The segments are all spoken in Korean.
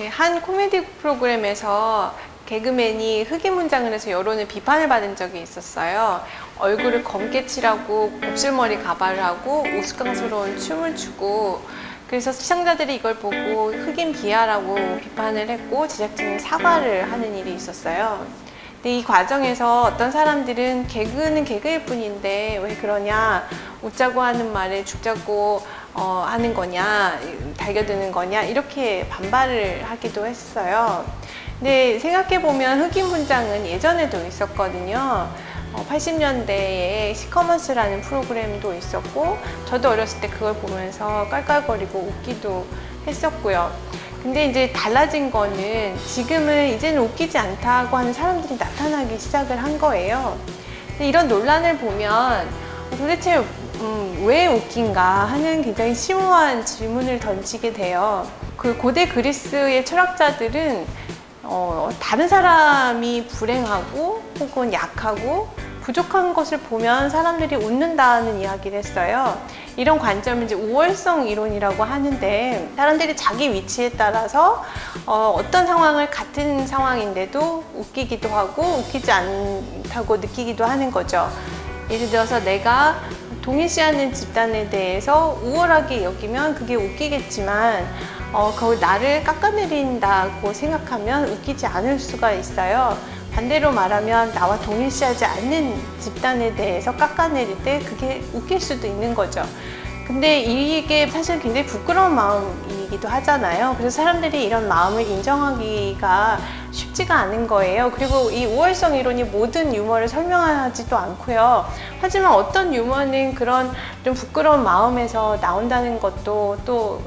한 코미디 프로그램에서 개그맨이 흑인 문장을 해서 여론의 비판을 받은 적이 있었어요. 얼굴을 검게 칠하고 곱슬머리 가발을 하고 우스꽝스러운 춤을 추고, 그래서 시청자들이 이걸 보고 흑인 비하라고 비판을 했고 제작진이 사과를 하는 일이 있었어요. 근데 이 과정에서 어떤 사람들은 개그는 개그일 뿐인데 왜 그러냐, 웃자고 하는 말에 죽자고 하는 거냐, 달겨드는 거냐, 이렇게 반발을 하기도 했어요. 근데 생각해보면 흑인 문장은 예전에도 있었거든요. 80년대에 시커먼스라는 프로그램도 있었고, 저도 어렸을 때 그걸 보면서 깔깔거리고 웃기도 했었고요. 근데 이제 달라진 거는 지금은 이제는 웃기지 않다고 하는 사람들이 나타나기 시작을 한 거예요. 근데 이런 논란을 보면 도대체 왜 웃긴가 하는 굉장히 심오한 질문을 던지게 돼요. 그 고대 그리스의 철학자들은 다른 사람이 불행하고 혹은 약하고 부족한 것을 보면 사람들이 웃는다는 이야기를 했어요. 이런 관점을 이제 우월성 이론이라고 하는데, 사람들이 자기 위치에 따라서 어떤 상황을 같은 상황인데도 웃기기도 하고 웃기지 않다고 느끼기도 하는 거죠. 예를 들어서 내가 동일시하는 집단에 대해서 우월하게 여기면 그게 웃기겠지만 그걸 나를 깎아내린다고 생각하면 웃기지 않을 수가 있어요. 반대로 말하면 나와 동일시하지 않는 집단에 대해서 깎아내릴 때 그게 웃길 수도 있는 거죠. 근데 이게 사실 굉장히 부끄러운 마음이기도 하잖아요. 그래서 사람들이 이런 마음을 인정하기가 쉽지가 않은 거예요. 그리고 이 우월성 이론이 모든 유머를 설명하지도 않고요. 하지만 어떤 유머는 그런 좀 부끄러운 마음에서 나온다는 것도 또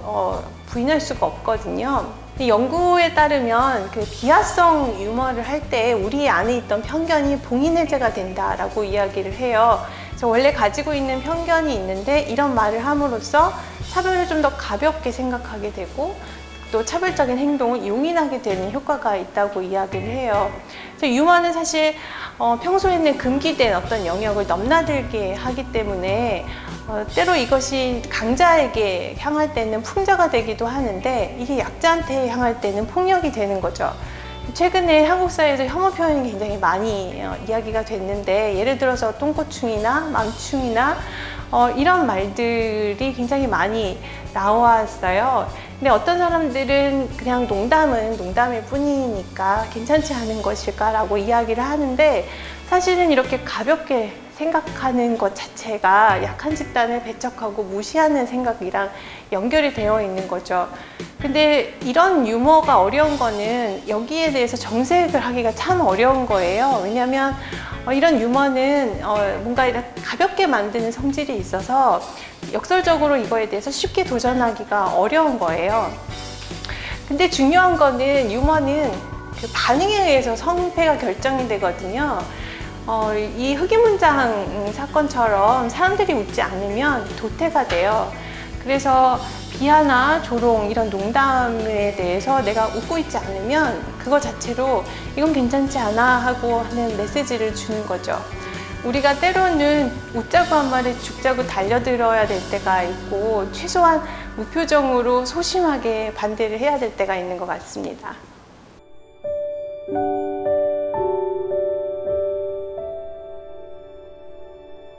부인할 수가 없거든요. 연구에 따르면 그 비하성 유머를 할 때 우리 안에 있던 편견이 봉인해제가 된다라고 이야기를 해요. 그래서 원래 가지고 있는 편견이 있는데 이런 말을 함으로써 차별을 좀 더 가볍게 생각하게 되고 또 차별적인 행동을 용인하게 되는 효과가 있다고 이야기를 해요. 그래서 유머는 사실 평소에는 금기된 어떤 영역을 넘나들게 하기 때문에 때로 이것이 강자에게 향할 때는 풍자가 되기도 하는데, 이게 약자한테 향할 때는 폭력이 되는 거죠. 최근에 한국 사회에서 혐오 표현이 굉장히 많이 이야기가 됐는데, 예를 들어서 똥꼬충이나 망충이나 이런 말들이 굉장히 많이 나왔어요. 근데 어떤 사람들은 그냥 농담은 농담일 뿐이니까 괜찮지 않은 것일까라고 이야기를 하는데, 사실은 이렇게 가볍게 생각하는 것 자체가 약한 집단을 배척하고 무시하는 생각이랑 연결이 되어 있는 거죠. 근데 이런 유머가 어려운 거는 여기에 대해서 정색을 하기가 참 어려운 거예요. 왜냐하면 이런 유머는 뭔가 이렇게 가볍게 만드는 성질이 있어서 역설적으로 이거에 대해서 쉽게 도전하기가 어려운 거예요. 근데 중요한 거는 유머는 그 반응에 의해서 성패가 결정이 되거든요. 이 흑인 문장 사건처럼 사람들이 웃지 않으면 도태가 돼요. 그래서 비하나 조롱, 이런 농담에 대해서 내가 웃고 있지 않으면 그거 자체로 이건 괜찮지 않아 하고 하는 메시지를 주는 거죠. 우리가 때로는 웃자고 한 말에 죽자고 달려들어야 될 때가 있고, 최소한 무표정으로 소심하게 반대를 해야 될 때가 있는 것 같습니다.